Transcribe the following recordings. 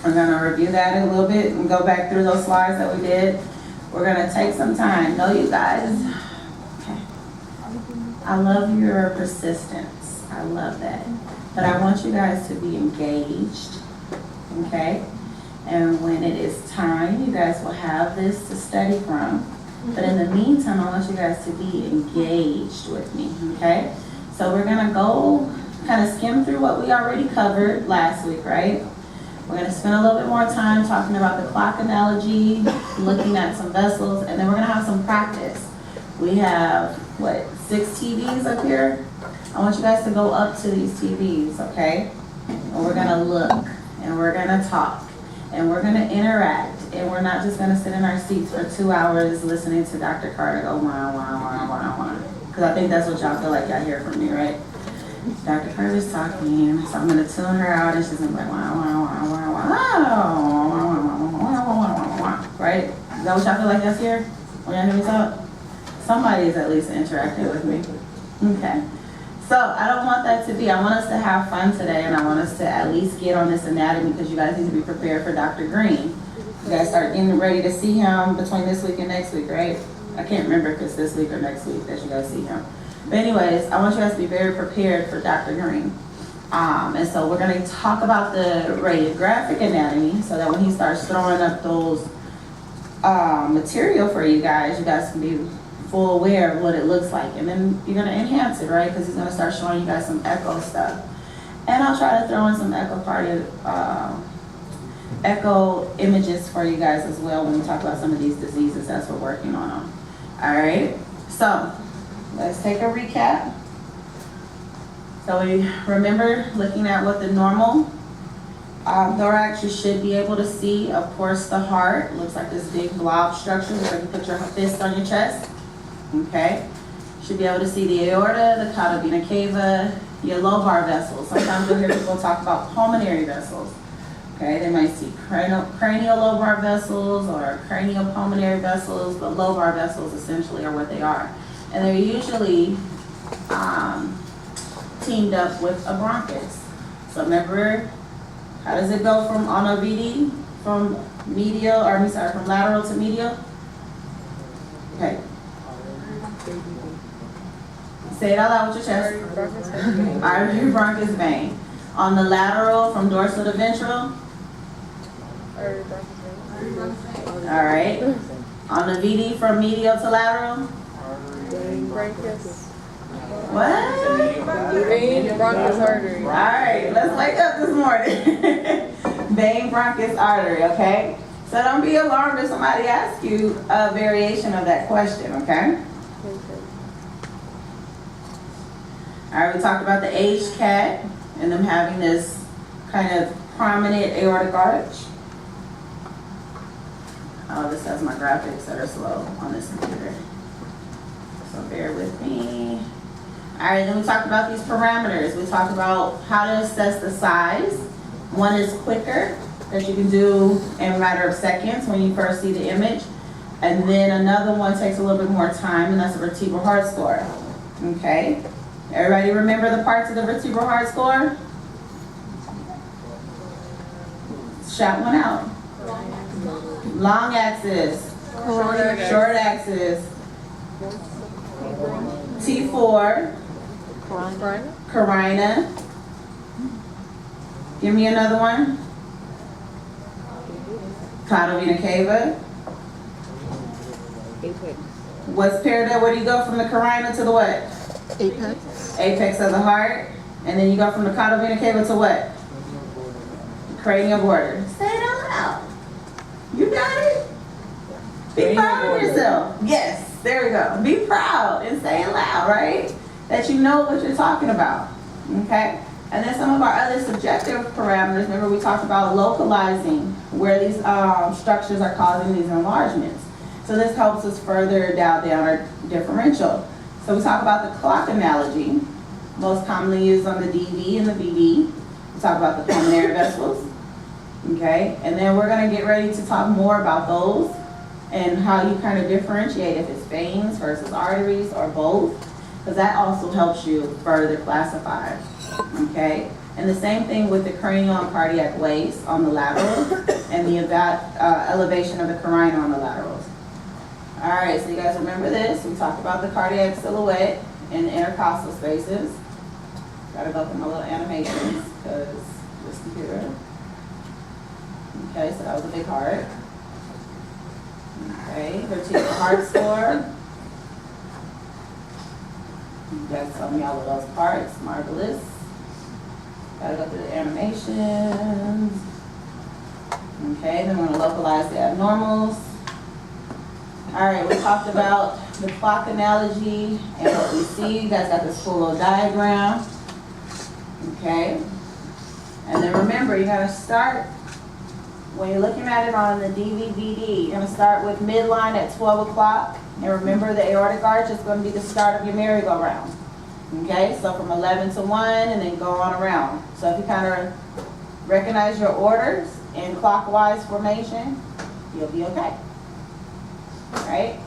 We're gonna review that a little bit and go back through those slides that we did. We're gonna take some time. No, you guys, okay. I love your persistence. I love that. But I want you guys to be engaged, okay? And when it is time, you guys will have this to study from. But in the meantime, I want you guys to be engaged with me, okay? So we're gonna go kind of skim through what we already covered last week, right? We're gonna spend a little bit more time talking about the clock analogy, looking at some vessels, and then we're gonna have some practice. We have, what, 6 TVs up here? I want you guys to go up to these TVs, okay? And we're gonna look, and we're gonna talk, and we're gonna interact, and we're not just gonna sit in our seats for 2 hours listening to Dr. Carter go wah, wah, wah, wah, wah. Because I think that's what y'all feel like y'all hear from me, right? Dr. Carter's talking, so I'm gonna tune her out, and she's gonna be like, wah, wah, wah, wah, wah, wah, wah, wah, wah, right? Is that what y'all feel like that's here? When y'all hear me talk? Somebody is at least interacting with me. Okay. So I don't want that to be, I want us to have fun today, and I want us to at least get on this anatomy because you guys need to be prepared for Dr. Green. You guys start getting ready to see him between this week and next week, right? I can't remember if it's this week or next week that you guys see him. But anyways, I want you guys to be very prepared for Dr. Green. And so we're going to talk about the radiographic anatomy so that when he starts throwing up those material for you guys can be full aware of what it looks like. And then you're going to enhance it, right? Because he's going to start showing you guys some echo stuff. And I'll try to throw in some echo images for you guys as well when we talk about some of these diseases as we're working on them. All right, so let's take a recap. So we remember looking at what the normal thorax, you should be able to see, of course, the heart. Looks like this big blob structure. So you can put your fist on your chest. Okay. You should be able to see the aorta, the cauda vena cava, your lobar vessels. Sometimes you'll hear people talk about pulmonary vessels. Okay, they might see cranial lobar vessels or cranial pulmonary vessels, but lobar vessels essentially are what they are. And they're usually teamed up with a bronchus. So remember, how does it go from on a VD? From from lateral to medial? Okay. Say it out loud with your chest. Artery bronchus vein. On the lateral, from dorsal to ventral? All right. On the VD, from medial to lateral? What? Vein, bronchus, artery. All right, let's wake up this morning. Vein, bronchus, artery, okay? So don't be alarmed if somebody asks you a variation of that question, okay? All right, we talked about the aged cat and them having this kind of prominent aortic arch. Oh, this has my graphics that are slow on this computer. So bear with me. All right, then we talked about these parameters. We talked about how to assess the size. One is quicker, that you can do in a matter of seconds when you first see the image. And then another one takes a little bit more time, and that's a vertebral heart score. Okay? Everybody remember the parts of the vertebral heart score? Shout one out. Long axis. Short axis. T4. Carina. Give me another one. Cauda vena cava. Apex. What's paired up? Where do you go from the carina to the what? Apex. Apex of the heart. And then you go from the cauda vena cava to what? Cranial border. Say it out loud. You got it? Be proud of yourself. Yes, there we go. Be proud and say it loud, right? That you know what you're talking about. Okay? And then some of our other subjective parameters, remember we talked about localizing where these structures are causing these enlargements. So this helps us further dial down our differential. So we talk about the clock analogy, most commonly used on the DV and the BD. We talk about the pulmonary vessels. Okay, and then we're going to get ready to talk more about those and how you kind of differentiate if it's veins versus arteries or both, because that also helps you further classify. Okay, And the same thing with the cranial and cardiac waist on the lateral and the elevation of the carina on the laterals. All right, so you guys remember this. We talked about the cardiac silhouette and the intercostal spaces. Gotta go through my little animations because this computer. Okay, so that was a big heart. Okay, vertebral heart score. You guys told me all of those parts, marvelous. Gotta go through the animations. Okay, then we're gonna localize the abnormals. All right, we talked about the clock analogy and what we see. You guys got this cool little diagram. Okay, and then remember, you gotta start, when you're looking at it on the DVD, you're gonna start with midline at 12 o'clock. And remember, the aortic arch is gonna be the start of your merry-go-round. Okay, so from 11 to 1 and then go on around. So if you kind of recognize your orders in clockwise formation, you'll be okay. All right,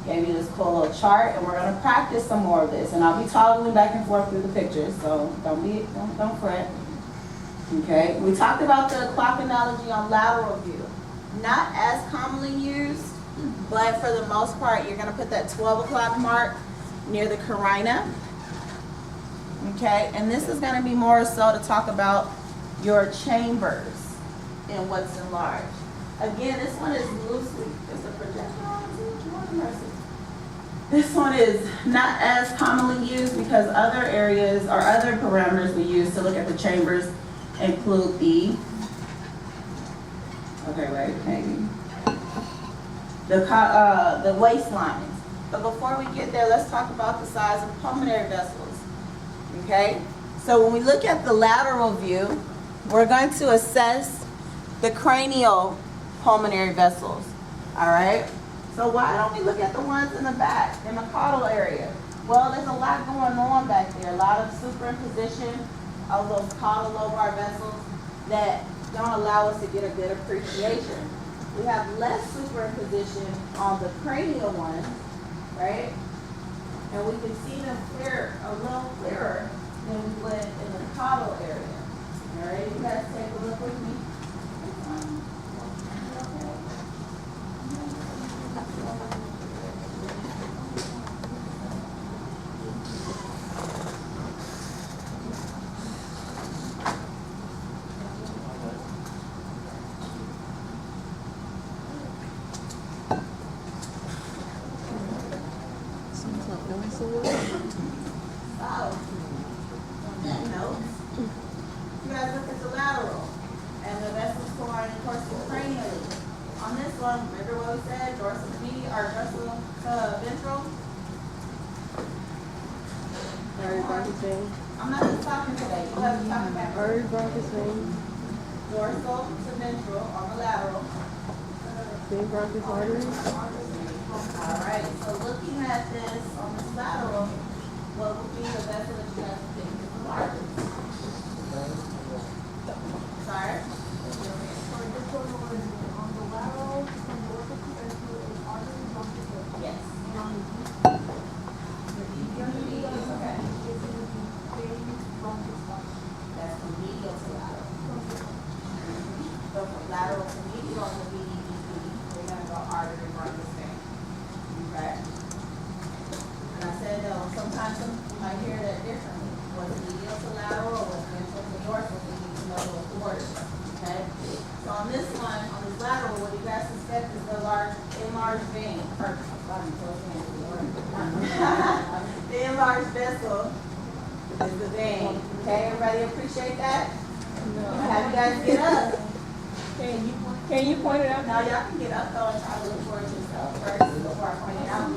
gave you this cool little chart, and we're gonna practice some more of this. And I'll be toggling back and forth through the pictures, so don't fret. Okay, we talked about the clock analogy on lateral view. Not as commonly used, but for the most part, you're gonna put that 12 o'clock mark near the carina. Okay, and this is gonna be more so to talk about your chambers and what's enlarged. Again, this one is loosely, it's a projection. This one is not as commonly used because other areas or other parameters we use to look at the chambers include the waistlines. But before we get there, let's talk about the size of pulmonary vessels. Okay, so when we look at the lateral view, we're going to assess the cranial pulmonary vessels. All right. So why don't we look at the ones in the back, in the caudal area? Well, there's a lot going on back there. A lot of superimposition of those caudal lobar vessels that don't allow us to get a good appreciation. We have less superimposition on the cranial ones, right? And we can see them clear, a little clearer than we would in the caudal area. All right, you guys take a look with me. I'm not just talking today. You have to talk about dorsal to ventral on the lateral. All right. So looking at this on this lateral, what would be the vessel that you guys think is the largest? Sorry. On the lateral, from dorsal to ventral is artery bronchial. Yes. Okay. That's from medial to lateral. So from lateral to medial on the VDVD, we're going to go artery bronchial vein. Okay? And I said, sometimes you might hear that differently. Was it medial to lateral or was it ventral to dorsal? We need to know those orders. Okay? So on this one, on this lateral, what you guys suspect is the enlarged vein. The enlarged vessel is the vein. Okay, everybody appreciate that? No. Have you guys get up? Can you point it out? Now y'all can get up though and try to look for it yourself first before I point it out.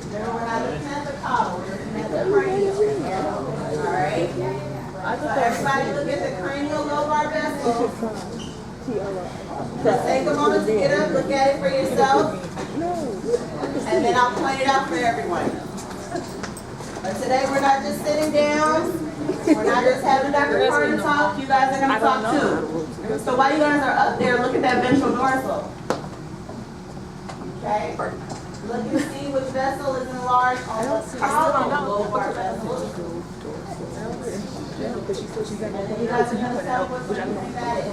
Remember, we're not looking at the caudal, we're looking at the cranial. Alright? So everybody look at the cranial lobar vessel. Just take a moment to get up, look at it for yourself. And then I'll point it out for everyone. But today we're not just sitting down. We're not just having Dr. Carter talk. You guys are going to talk too. So while you guys are up there, look at that ventral dorsal. Okay? Look and see which vessel is enlarged on the column lobar vessel. And you guys are gonna tell what you think that is.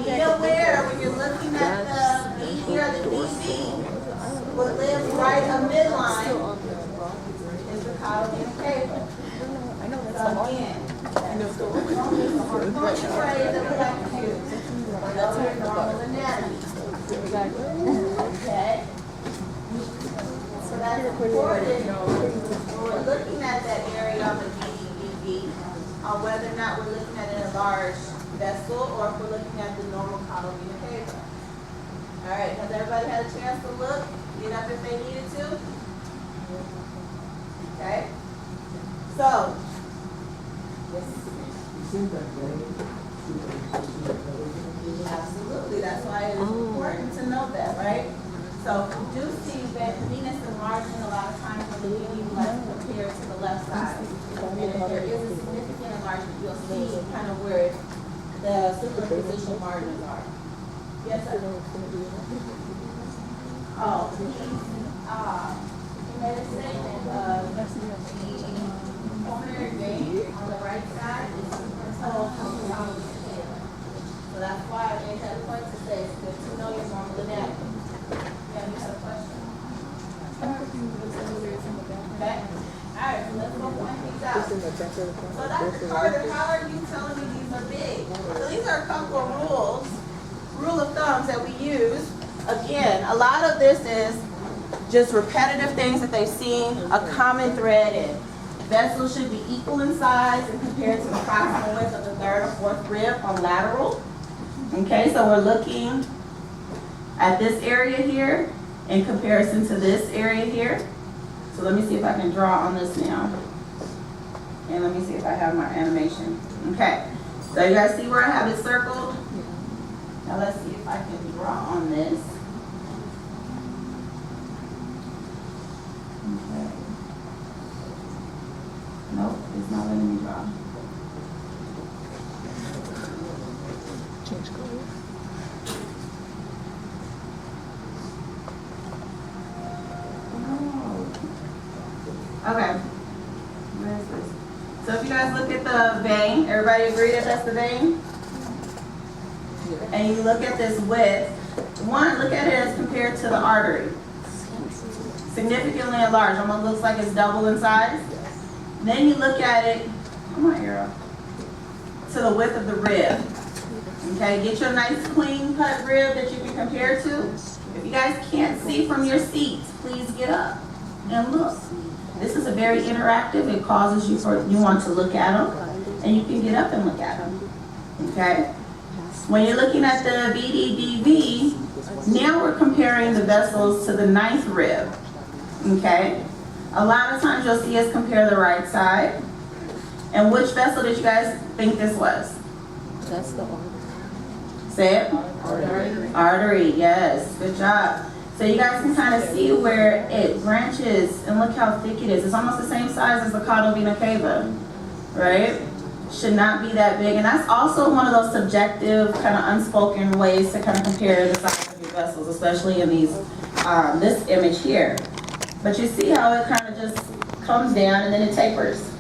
Be aware when you're looking at the BD or the DV, what lives right a midline is the collagen cable. So again, phrase that we like to use. That's your normal anatomy. Okay? So that's important when we're looking at that area on the BDBV, on whether or not we're looking at an enlarged vessel or if we're looking at the normal collagen cable. All right, has everybody had a chance to look? Get up if they needed to? Okay? So, absolutely, that's why it is important to know that, right? So we do see that venous enlargement a lot of times when the BD left compared to the left side. And if there is a significant enlargement, you'll see kind of where the superficial margins are. Yes, sir? Oh, he made a statement of the pulmonary vein on the right side is superficial. So that's why I made that point to say it's good to know your normal anatomy. Yeah, you had a question? Okay. All right, so let's go point these out. So Dr. Carter, how are you telling me these are big? So these are a couple of rule of thumbs that we use. Again, a lot of this is just repetitive things that they've seen, a common thread in. Vessels should be equal in size and compared to the proximal width of the third or fourth rib on lateral. Okay, so we're looking at this area here in comparison to this area here. So let me see if I can draw on this now. And let me see if I have my animation. Okay, so you guys see where I have it circled? Now let's see if I can draw on this. Okay. Nope, it's not letting me draw. Change color. Okay. Where is this? So if you guys look at the vein, everybody agree that that's the vein? And you look at this width, one, look at it as compared to the artery. Significantly enlarged, almost looks like it's double in size. Then you look at it, come on arrow, to the width of the rib. Okay, get your nice clean cut rib that you can compare to. If you guys can't see from your seats, please get up and look. This is a very interactive. It causes you want to look at them, and you can get up and look at them. Okay. When you're looking at the BDDV, now we're comparing the vessels to the ninth rib. Okay. A lot of times you'll see us compare the right side. And which vessel did you guys think this was? That's the artery. Say it. Artery. Artery. Yes. Good job. So you guys can kind of see where it branches, and look how thick it is. It's almost the same size as the caudal vena cava, right? Should not be that big. And that's also one of those subjective, kind of unspoken ways to kind of compare the size of your vessels, especially in these, this image here. But you see how it kind of just comes down and then it tapers,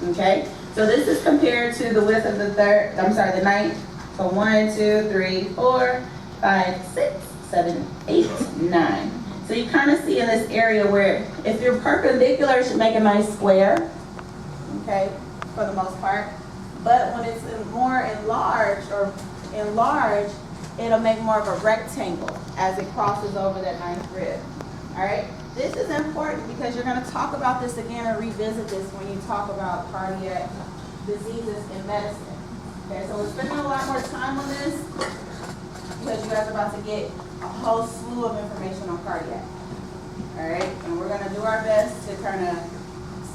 okay? So this is compared to the width of the the ninth. So 1, 2, 3, 4, 5, 6, 7, 8, 9. So you kind of see in this area where if you're perpendicular, it should make a nice square, okay, for the most part. But when it's more enlarged, it'll make more of a rectangle as it crosses over that ninth rib. All right? This is important because you're going to talk about this again and revisit this when you talk about cardiac diseases in medicine. Okay, so we're spending a lot more time on this because you guys are about to get a whole slew of information on cardiac. All right? And we're going to do our best to kind of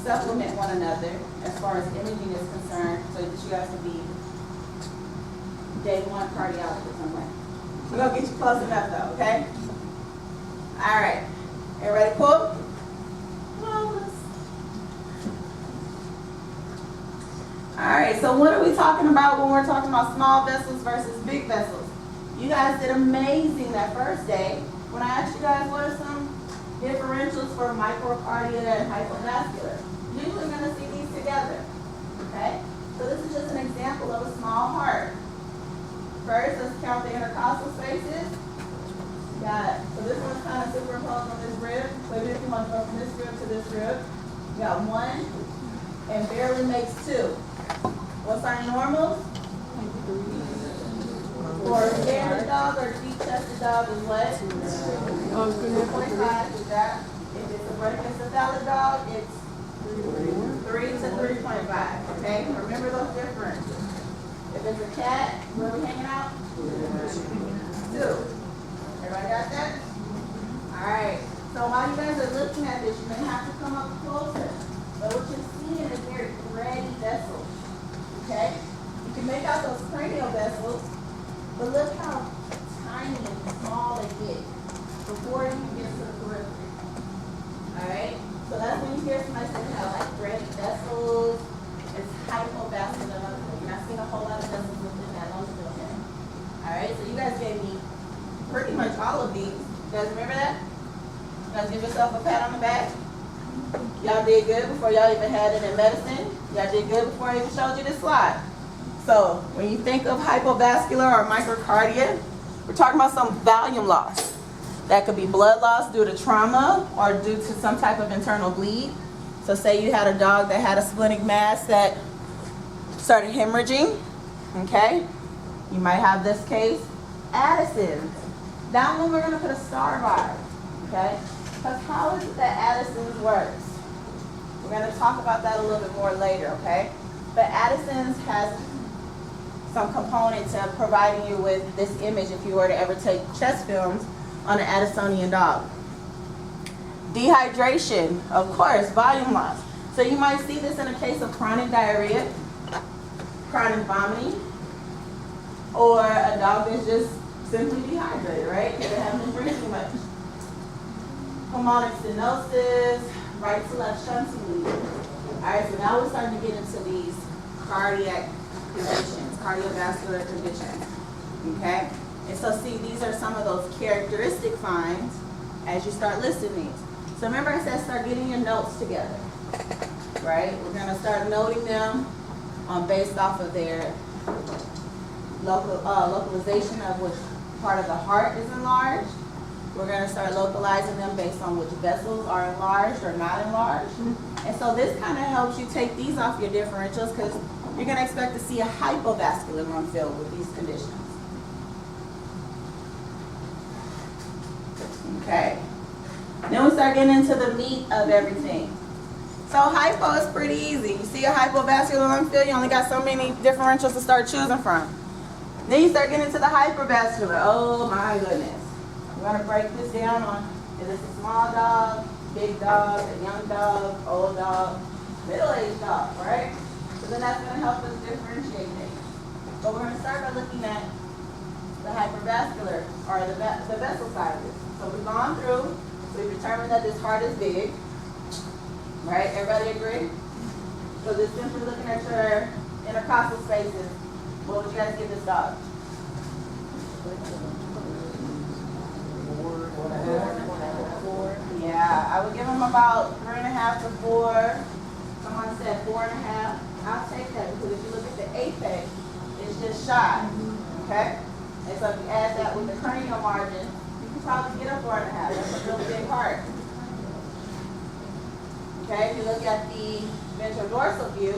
supplement one another as far as imaging is concerned so that you guys can be day one cardiologists somewhere. We're going to get you close enough though, okay? All right. Everybody cool? All right, right, so what are we talking about when we're talking about small vessels versus big vessels? You guys did amazing that first day when I asked you guys what are some differentials for microcardia and hypovascular. Usually we're going to see these together. Okay? So this is just an example of a small heart. First, let's count the intercostal spaces. So this one's kind of superimposed on this rib. Maybe if you want to go from this rib to this rib. You got 1 and barely makes 2. What's our normals? For a standard dog or deep-chested dog is what? 2.5 is that. If it's a brachycephalic dog, it's 3 to 3.5. Okay? Remember those differences. If it's a cat, where are we hanging out? 2. Everybody got that? Alright. So while you guys are looking at this, you may have to come up closer. But what you're seeing is very thready vessels. Okay? You can make out those cranial vessels, but look how tiny and small they get before you get to the periphery. Alright? So that's when you hear somebody say, like thready vessels, it's hypovascular. You're not seeing a whole lot of vessels within that nose filter. Alright? So you guys gave me pretty much all of these. You guys remember that? You guys give yourself a pat on the back. Y'all did good before y'all even had it in medicine. Y'all did good before I even showed you this slide. So when you think of hypovascular or microcardia, we're talking about some volume loss. That could be blood loss due to trauma or due to some type of internal bleed. So say you had a dog that had a splenic mass that started hemorrhaging. Okay? You might have this case. Addison's. That one we're going to put a star by, okay? Because how is it that Addison's works? We're going to talk about that a little bit more later, okay? But Addison's has some component to providing you with this image if you were to ever take chest films on an Addisonian dog. Dehydration, of course, volume loss. So you might see this in a case of chronic diarrhea, chronic vomiting, or a dog that's just simply dehydrated, right? They haven't been drinking too much. Pulmonic stenosis, right to left shunting lead. Alright, so now we're starting to get into these cardiac conditions, cardiovascular conditions. Okay? And so see, these are some of those characteristic finds as you start listing these. So remember I said start getting your notes together. Right? We're going to start noting them based off of their localization of which part of the heart is enlarged. We're going to start localizing them based on which vessels are enlarged or not enlarged. And so this kind of helps you take these off your differentials because you're going to expect to see a hypovascular lung field with these conditions. Okay. Then we start getting into the meat of everything. So hypo is pretty easy. You see a hypovascular lung field, you only got so many differentials to start choosing from. Then you start getting into the hypervascular. Oh my goodness. We're going to break this down on, is this a small dog, big dog, a young dog, old dog, middle-aged dog, right? So then that's going to help us differentiate things. But we're going to start by looking at the hypervascular, or the vessel side of it. So we've gone through, we've determined that this heart is big, right? Everybody agree? So just simply looking at your intercostal spaces, what would you guys give this dog? 4. Yeah, I would give him about 3.5 to 4. Someone said 4.5. I'll take that because if you look at the apex, it's just shy. Okay? And so if you add that with the cranial margin, you can probably get a 4.5. That's a real big heart. Okay, if you look at the ventral dorsal view,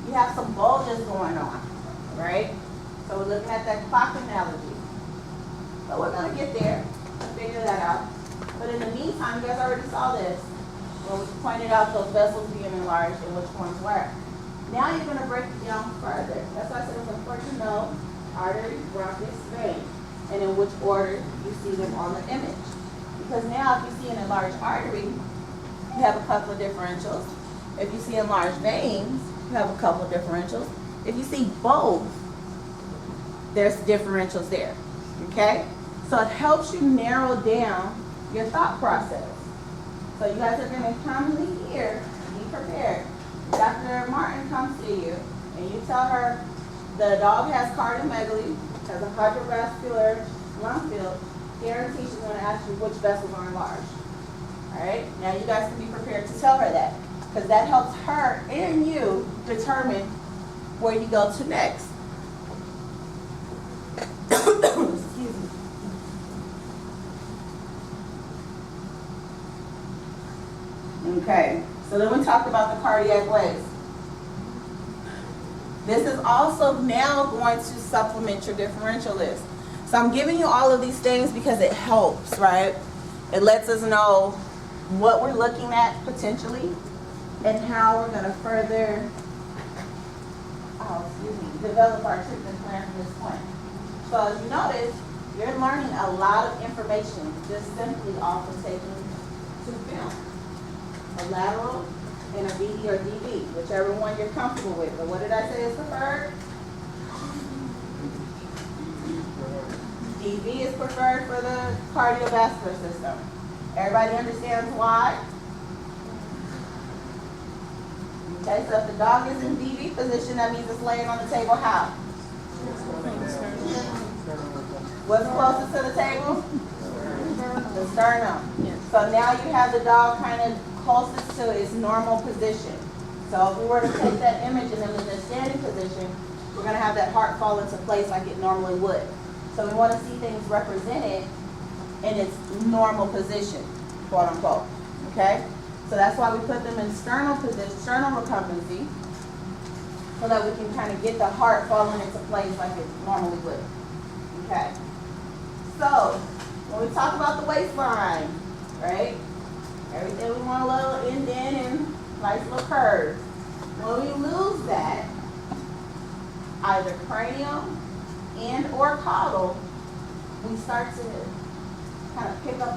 you have some bulges going on, right? So we're looking at that clock analogy. So we're going to get there and figure that out. But in the meantime, you guys already saw this when we pointed out those vessels being enlarged and which ones were. Now you're going to break it down further. That's why I said it's important to know artery, bronchus, vein, and in which order you see them on the image. Because now if you see an enlarged artery, you have a couple of differentials. If you see enlarged veins, you have a couple of differentials. If you see both, there's differentials there. Okay? So it helps you narrow down your thought process. So you guys are going to commonly hear, be prepared. Dr. Martin comes to you and you tell her the dog has cardiomegaly, has a hydrovascular lung field, guarantee she's going to ask you which vessels are enlarged. All right? Now you guys can be prepared to tell her that, because that helps her and you determine where you go to next. Excuse me. Okay, so then we talked about the cardiac waves. This is also now going to supplement your differential list. So I'm giving you all of these things because it helps, right? It lets us know what we're looking at potentially and how we're going to further develop our treatment plan from this point. So as you notice, you're learning a lot of information just simply off of taking 2 films. A lateral and a VD or DV, whichever one you're comfortable with. But what did I say is preferred? DV is preferred for the cardiovascular system. Everybody understands why? Okay, so if the dog is in DV position, that means it's laying on the table how? What's closest to the table? The sternum. So now you have the dog kind of closest to its normal position. So if we were to take that image and then in the standing position, we're going to have that heart fall into place like it normally would. So we want to see things represented in its normal position, quote unquote. Okay? So that's why we put them in sternal position, sternal recumbency, so that we can kind of get the heart falling into place like it normally would. Okay? So when we talk about the waistline, right? Everything we want a little indent and nice little curve. When we lose that, either cranial and or caudal, we start to kind of pick up